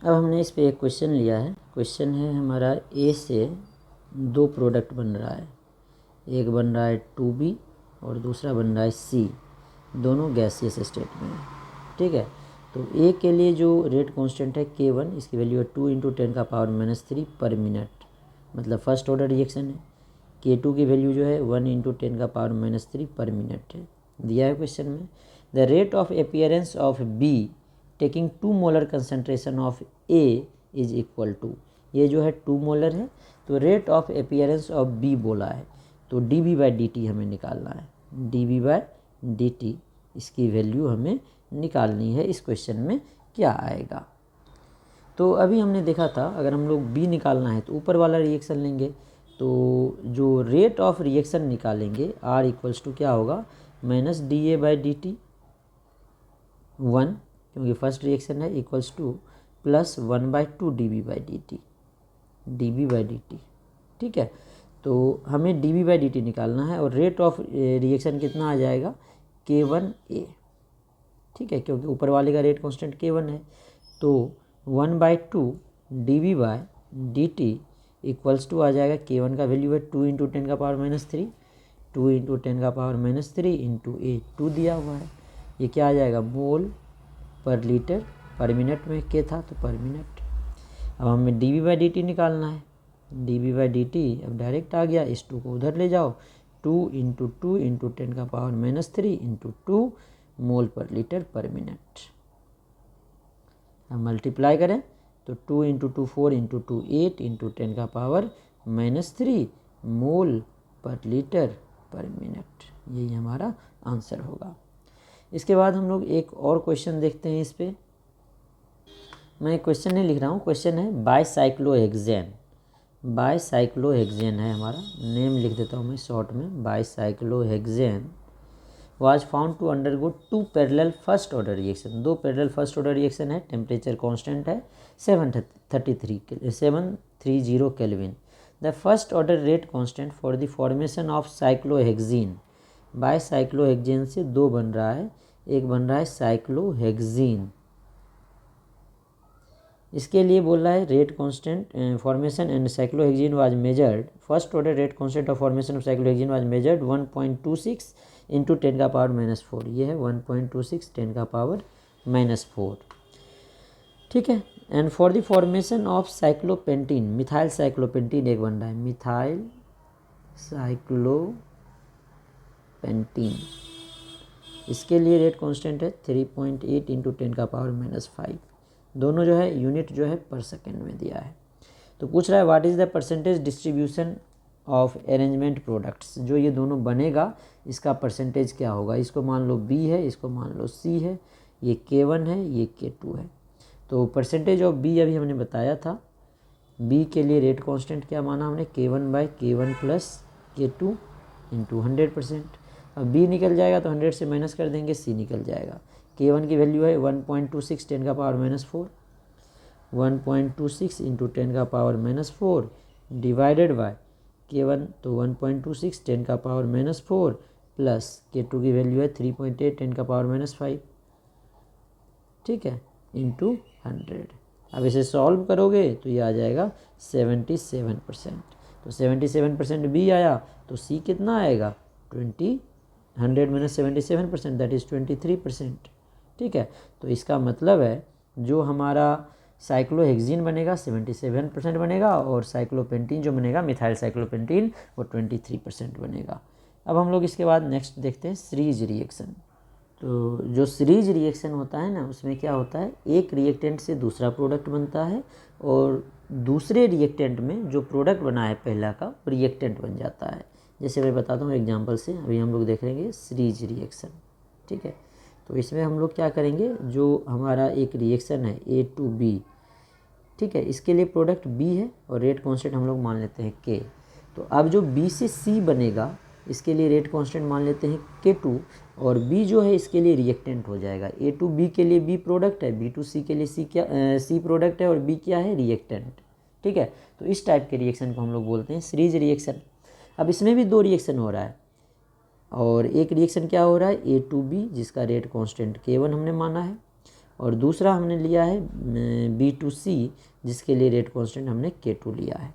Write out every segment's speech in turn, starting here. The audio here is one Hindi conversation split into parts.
अब हमने इस पे एक क्वेश्चन लिया है। क्वेश्चन है हमारा ए से दो प्रोडक्ट बन रहा है, एक बन रहा है 2B और दूसरा बन रहा है C, दोनों गैसियस स्टेट में है। ठीक है, तो ए के लिए जो रेट कांस्टेंट है K1, इसकी वैल्यू है 2 × 10⁻³ पर मिनट, मतलब फर्स्ट ऑर्डर रिएक्शन है। K2 की वैल्यू जो है 1 × 10⁻³ पर मिनट है, दिया है क्वेश्चन में। The rate of appearance of B taking 2 molar concentration of A is equal to, ये जो है 2 मोलर है, तो rate of appearance of B बोला है, तो dB/dt हमें निकालना है। dB/dt इसकी वैल्यू हमें निकालनी है। इस क्वेश्चन में क्या आएगा, तो अभी हमने देखा था अगर हम लोग B निकालना है तो ऊपर वाला रिएक्शन लेंगे, तो जो रेट ऑफ रिएक्शन निकालेंगे R इक्वल्स टू क्या होगा, -dA/dt 1, क्योंकि फर्स्ट रिएक्शन है, इक्वल्स टू +1/2 dB/dt। ठीक है, तो हमें dB/dt निकालना है और रेट ऑफ रिएक्शन कितना आ जाएगा, K1A। ठीक है, क्योंकि ऊपर वाले का रेट कांस्टेंट K1 है, तो 1/2 dB/dt इक्वल्स टू आ जाएगा, K1 का वैल्यू है 2 × 10⁻³ 2 × 10⁻³ इंटू A 2 दिया हुआ है, ये क्या आ जाएगा, मोल पर लीटर पर मिनट में K था तो पर मिनट। अब हमें dB/dt निकालना है, dB/dt अब डायरेक्ट आ गया, इस 2 को उधर ले जाओ, 2 × 2 × 10⁻³ इंटू 2 मोल पर लीटर पर मिनट। हम मल्टीप्लाई करें तो 2 × 2 4 × 2 8 × 10⁻³ मोल पर लीटर पर मिनट, यही हमारा आंसर होगा। इसके बाद हम लोग एक और क्वेश्चन देखते हैं। इस पे मैं क्वेश्चन नहीं लिख रहा हूँ, क्वेश्चन है बाईसाइक्लोहेक्सेन। बाईसाइक्लोहेक्सेन है हमारा, नेम लिख देता हूँ मैं शॉर्ट में, बाईसाइक्लोहेक्सेन was found to undergo 2 parallel first order reaction। 2 parallel first order reaction है, टेम्परेचर कांस्टेंट है 730 kelvin. The first order rate constant for the formation of cyclohexene, bicyclohexane से 2 बन रहा है, एक बन रहा है साइक्लोहेक्सीन। इसके लिए बोल रहा है rate constant formation and cyclohexene was measured, first order rate constant of formation of cyclohexene was measured 1.26 × 10⁻⁻⁴, ये है 1.26 10⁻⁻⁴। ठीक है, and for the formation of साइक्लोपेंटीन, methyl साइक्लोपेंटीन एक बन रहा है, मिथाइल साइक्लोपेंटीन, इसके लिए रेट कांस्टेंट है 3.8 × 10⁻⁵। दोनों जो है यूनिट जो है पर सेकेंड में दिया है। तो पूछ रहा है what is the percentage distribution of arrangement products, जो ये दोनों बनेगा इसका परसेंटेज क्या होगा। इसको मान लो B है, इसको मान लो C है, ये K1 है, ये K2 है। तो परसेंटेज ऑफ B अभी हमने बताया था, B के लिए रेट कांस्टेंट क्या माना हमने, K1/K1 + K2 इंटू 100%। अब B निकल जाएगा तो 100 से माइनस कर देंगे, C निकल जाएगा। K1 की वैल्यू है 1.26 10⁻⁻⁴, 1.26 × 10⁻⁻⁴ डिवाइडेड बाय K1, तो 1.26 10⁻⁻⁴ प्लस K2 की वैल्यू है 3.8 10⁻⁵। ठीक है, इंटू 100। अब इसे सॉल्व करोगे तो ये आ जाएगा 77%। तो 77% B आया, तो C कितना आएगा, 100 - 77% दैट इज़ 23%। ठीक है, तो इसका मतलब है जो हमारा साइक्लोहेक्सीन बनेगा 77% बनेगा, और साइक्लोपेंटीन जो बनेगा मिथाइल साइक्लोपेंटीन वो 23% बनेगा। अब हम लोग इसके बाद नेक्स्ट देखते हैं सीरीज रिएक्शन। तो जो सीरीज रिएक्शन होता है ना, उसमें क्या होता है, एक रिएक्टेंट से दूसरा प्रोडक्ट बनता है और दूसरे रिएक्टेंट में जो प्रोडक्ट बना है पहला का रिएक्टेंट बन जाता है। जैसे मैं बताता हूँ एग्जांपल से, अभी हम लोग देख लेंगे सीरीज रिएक्शन। ठीक है, तो इसमें हम लोग क्या करेंगे, जो हमारा एक रिएक्शन है A to B, ठीक है, इसके लिए प्रोडक्ट B है और रेट कांस्टेंट हम लोग मान लेते हैं K। तो अब जो B से C बनेगा इसके लिए रेट कांस्टेंट मान लेते हैं K2, और B जो है इसके लिए रिएक्टेंट हो जाएगा। A to B के लिए B प्रोडक्ट है, B to C के लिए C प्रोडक्ट है, और B क्या है, रिएक्टेंट। ठीक है, तो इस टाइप के रिएक्शन को हम लोग बोलते हैं सीरीज रिएक्शन। अब इसमें भी 2 रिएक्शन हो रहा है, और एक रिएक्शन क्या हो रहा है A to B जिसका रेट कांस्टेंट K1 हमने माना है, और दूसरा हमने लिया है B2C, जिसके लिए रेट कांस्टेंट हमने K2 लिया है।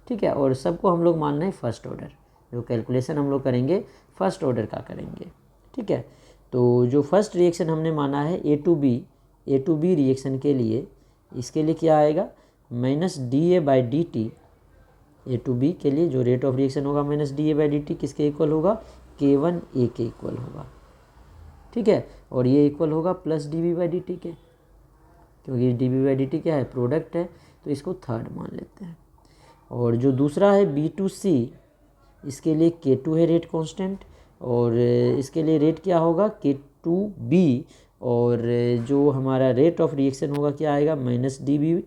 ठीक है, और सबको हम लोग मान रहे हैं फर्स्ट ऑर्डर। जो कैलकुलेशन हम लोग करेंगे फर्स्ट ऑर्डर का करेंगे। ठीक है, तो जो फर्स्ट रिएक्शन हमने माना है ए टू बी रिएक्शन के लिए, इसके लिए क्या आएगा, -dA/dt। ए टू बी के लिए जो रेट ऑफ रिएक्शन होगा -dA/dt किसके इक्वल होगा, K1A के इक्वल होगा। ठीक है, और ये इक्वल होगा +dB/dt के, क्योंकि dB/dt क्या है, प्रोडक्ट है, तो इसको थर्ड मान लेते हैं। और जो दूसरा है B2C, इसके लिए K2 है रेट कांस्टेंट, और इसके लिए रेट क्या होगा, K2B, और जो हमारा रेट ऑफ रिएक्शन होगा क्या आएगा, -dB/dt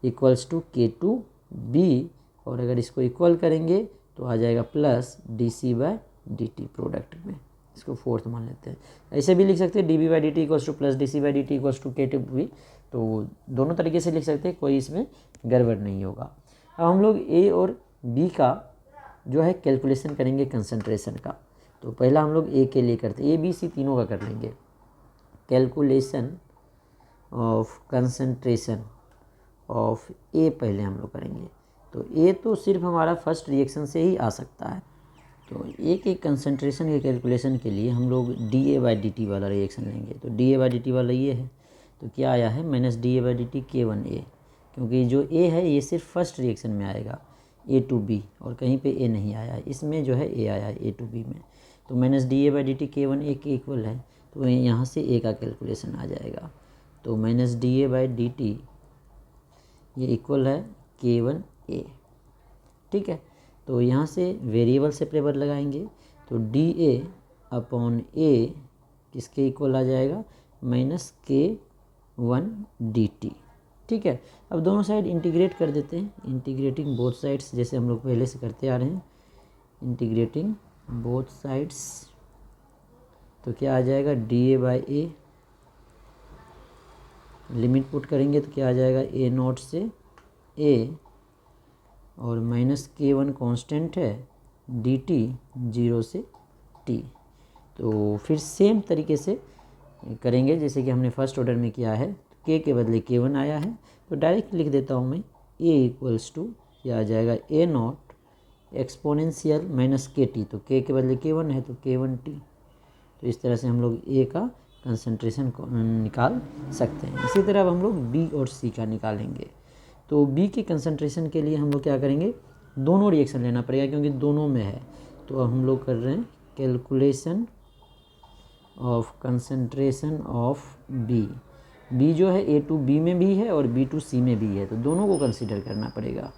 इक्वल्स टू K2B, और अगर इसको इक्वल करेंगे तो आ जाएगा +dC/dt प्रोडक्ट में, इसको फोर्थ मान लेते हैं। ऐसे भी लिख सकते हैं dB/dt equals to +dC/dt equals to K2B, तो दोनों तरीके से लिख सकते हैं, कोई इसमें गड़बड़ नहीं होगा। अब हम लोग ए और बी का जो है कैलकुलेशन करेंगे कंसंट्रेशन का। तो पहला हम लोग ए के लिए करते हैं, A B C तीनों का कर लेंगे। कैलकुलेशन ऑफ कंसंट्रेशन ऑफ ए पहले हम लोग करेंगे। तो ए तो सिर्फ हमारा फर्स्ट रिएक्शन से ही आ सकता है। तो ए के कंसंट्रेशन के कैलकुलेशन के लिए हम लोग dA/dt वाला रिएक्शन लेंगे। तो dA/dt वाला ये है, तो क्या आया है, -dA/dt K1A, क्योंकि जो ए है ये सिर्फ फर्स्ट रिएक्शन में आएगा A2B, और कहीं पे ए नहीं आया है, इसमें जो है ए आया है A2B में। तो -dA/dt K1A के इक्वल है, तो यहाँ से ए का कैलकुलेशन आ जाएगा। तो -dA/dt ये इक्वल है K1A। ठीक है, तो यहाँ से वेरिएबल सेपरेबल लगाएंगे, तो dA/A किसके इक्वल आ जाएगा, -K1dt। ठीक है, अब दोनों साइड इंटीग्रेट कर देते हैं, इंटीग्रेटिंग बोथ साइड्स, जैसे हम लोग पहले से करते आ रहे हैं, इंटीग्रेटिंग बोथ साइड्स। तो क्या आ जाएगा, dA/A, लिमिट पुट करेंगे तो क्या आ जाएगा, A0 से A, और -K1 कांस्टेंट है, dt 0 से t। तो फिर सेम तरीके से करेंगे जैसे कि हमने फर्स्ट ऑर्डर में किया है। k के बदले K1 आया है, तो डायरेक्ट लिख देता हूँ मैं, a इक्वल्स टू क्या आ जाएगा, A0 एक्सपोनेंशियल -KT। तो k के बदले K1 है तो K1T। तो इस तरह से हम लोग a का कंसंट्रेशन निकाल सकते हैं। इसी तरह अब हम लोग b और c का निकालेंगे। तो b के कंसंट्रेशन के लिए हम लोग क्या करेंगे, दोनों रिएक्शन लेना पड़ेगा क्योंकि दोनों में है। तो हम लोग कर रहे हैं calculation of concentration of b। b जो है A2B में भी है और B2C में भी है, तो दोनों को कंसीडर करना पड़ेगा।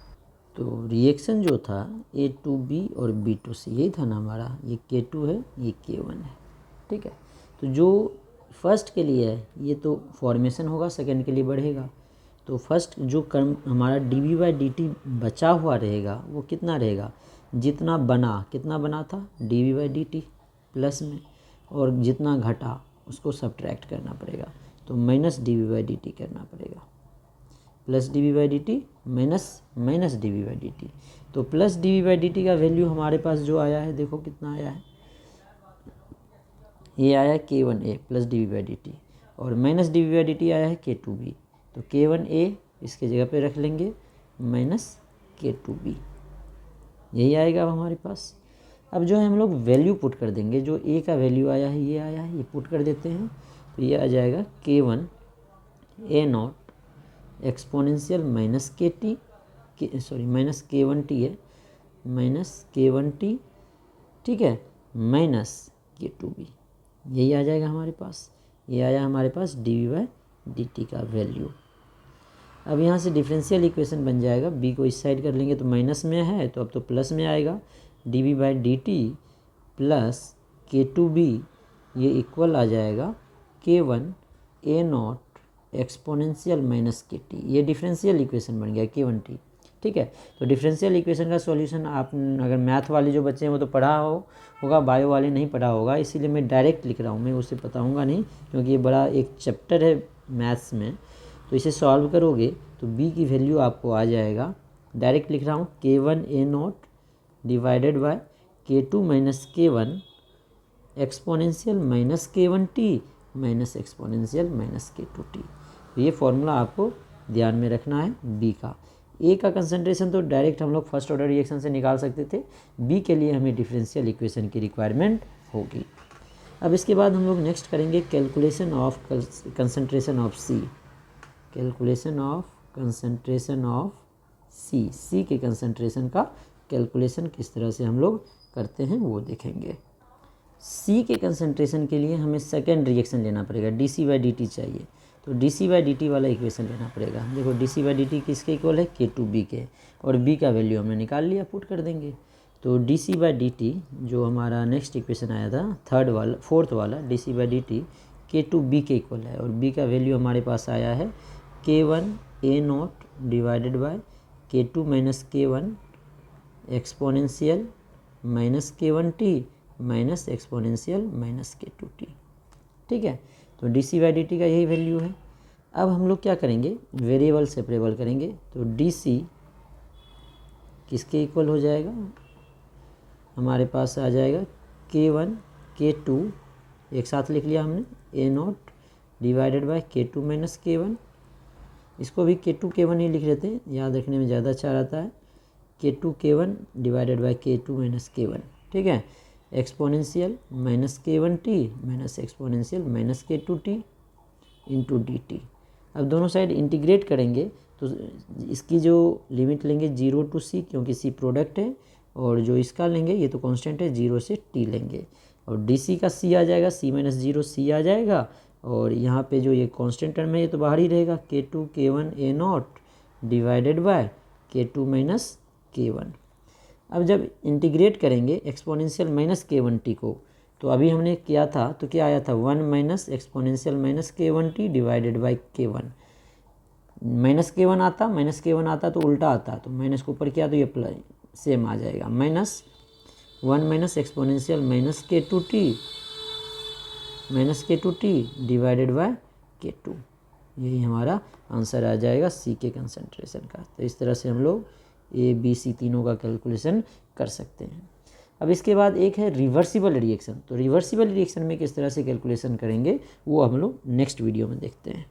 तो रिएक्शन जो था A2B और B2C यही था ना हमारा, ये K2 है, ये K1 है। ठीक है, तो जो फर्स्ट के लिए है ये तो फॉर्मेशन होगा, सेकंड के लिए बढ़ेगा। तो फर्स्ट जो कर्म हमारा dB/dt बचा हुआ रहेगा वो कितना रहेगा, जितना बना, कितना बना था dB/dt प्लस में, और जितना घटा उसको सब्ट्रैक्ट करना पड़ेगा, तो -dB/dt करना पड़ेगा, +dB/dt माइनस dB/dt। तो +dB/dt का वैल्यू हमारे पास जो आया है, देखो कितना आया है, ये आया K1A +dB/dt, और -dB/dt आया है K2B। तो K1A इसके जगह पे रख लेंगे -K2B, यही आएगा अब हमारे पास। अब जो है हम लोग वैल्यू पुट कर देंगे, जो A का वैल्यू आया है ये आया है, ये पुट कर देते हैं। तो ये आ जाएगा K1 A0 exponential -KT, -K1T है, -K1T, ठीक है, -K2B, यही आ जाएगा हमारे पास। ये आया हमारे पास dB/dt का वैल्यू। अब यहाँ से डिफरेंशियल इक्वेशन बन जाएगा, b को इस साइड कर लेंगे तो माइनस में है तो अब तो प्लस में आएगा, dB/dt प्लस K2B ये इक्वल आ जाएगा K1 A0 एक्सपोनेंशियल -KT। ये डिफरेंशियल इक्वेशन बन गया K1T। ठीक है, तो डिफरेंशियल इक्वेशन का सॉल्यूशन आप अगर मैथ वाले जो बच्चे हैं वो तो पढ़ा होगा, बायो वाले नहीं पढ़ा होगा, इसीलिए मैं डायरेक्ट लिख रहा हूँ, मैं उसे बताऊँगा नहीं क्योंकि ये बड़ा एक चैप्टर है मैथ्स में। तो इसे सॉल्व करोगे तो b की वैल्यू आपको आ जाएगा, डायरेक्ट लिख रहा हूँ, K1 A0 divided by K2 - K1 exponential -K1T minus exponential minus K2T। ये फॉर्मूला आपको ध्यान में रखना है बी का। ए का कंसंट्रेशन तो डायरेक्ट हम लोग फर्स्ट ऑर्डर रिएक्शन से निकाल सकते थे, बी के लिए हमें डिफरेंशियल इक्वेशन की रिक्वायरमेंट होगी। अब इसके बाद हम लोग नेक्स्ट करेंगे calculation of concentration of C. Calculation of concentration of C, C के कंसंट्रेशन का कैलकुलेशन किस तरह से हम लोग करते हैं वो देखेंगे। सी के कंसंट्रेशन के लिए हमें सेकेंड रिएक्शन लेना पड़ेगा, dc/dt चाहिए, तो dc/dt वाला इक्वेशन लेना पड़ेगा। देखो dc/dt किसके इक्वल है, K2B के, और B का वैल्यू हमने निकाल लिया, पुट कर देंगे। तो dc/dt जो हमारा नेक्स्ट इक्वेशन आया था फोर्थ वाला dc/dt K2B के इक्वल है, और B का वैल्यू हमारे पास आया है K1A0 divided by K2 minus K1 exponential minus K1T minus exponential minus K2T। ठीक है, तो dc/dt का यही वैल्यू है। अब हम लोग क्या करेंगे, वेरिएबल सेपरेबल करेंगे, तो dc किसके इक्वल हो जाएगा, हमारे पास आ जाएगा K1 K2 एक साथ लिख लिया हमने, A0 divided by K2 minus K1, इसको भी K2 K1 ही लिख लेते हैं, याद रखने में ज़्यादा अच्छा रहता है, K2 K1 divided by K2 minus K1। ठीक है, exponential minus K1T minus exponential minus K2T into dt। अब दोनों साइड इंटीग्रेट करेंगे तो इसकी जो लिमिट लेंगे 0 to c, क्योंकि c प्रोडक्ट है, और जो इसका लेंगे ये तो कांस्टेंट है 0 से t लेंगे, और dc का c आ जाएगा, c माइनस 0 c आ जाएगा, और यहाँ पे जो ये कांस्टेंट टर्म है ये तो बाहर ही रहेगा, K2 K1 A0 divided by K2 minus K1। अब जब इंटीग्रेट करेंगे एक्सपोनेंशियल माइनस K1T को, तो अभी हमने किया था तो क्या आया था 1 minus exponential minus K1T divided by K1। Minus K1 आता तो उल्टा आता, तो माइनस के ऊपर किया तो ये प्लस सेम आ जाएगा, minus 1 minus exponential minus K2T divided by K2। यही हमारा आंसर आ जाएगा सी के कंसंट्रेशन का। तो इस तरह से हम लोग ए बी सी तीनों का कैलकुलेशन कर सकते हैं। अब इसके बाद एक है रिवर्सिबल रिएक्शन, तो रिवर्सिबल रिएक्शन में किस तरह से कैलकुलेशन करेंगे वो हम लोग नेक्स्ट वीडियो में देखते हैं।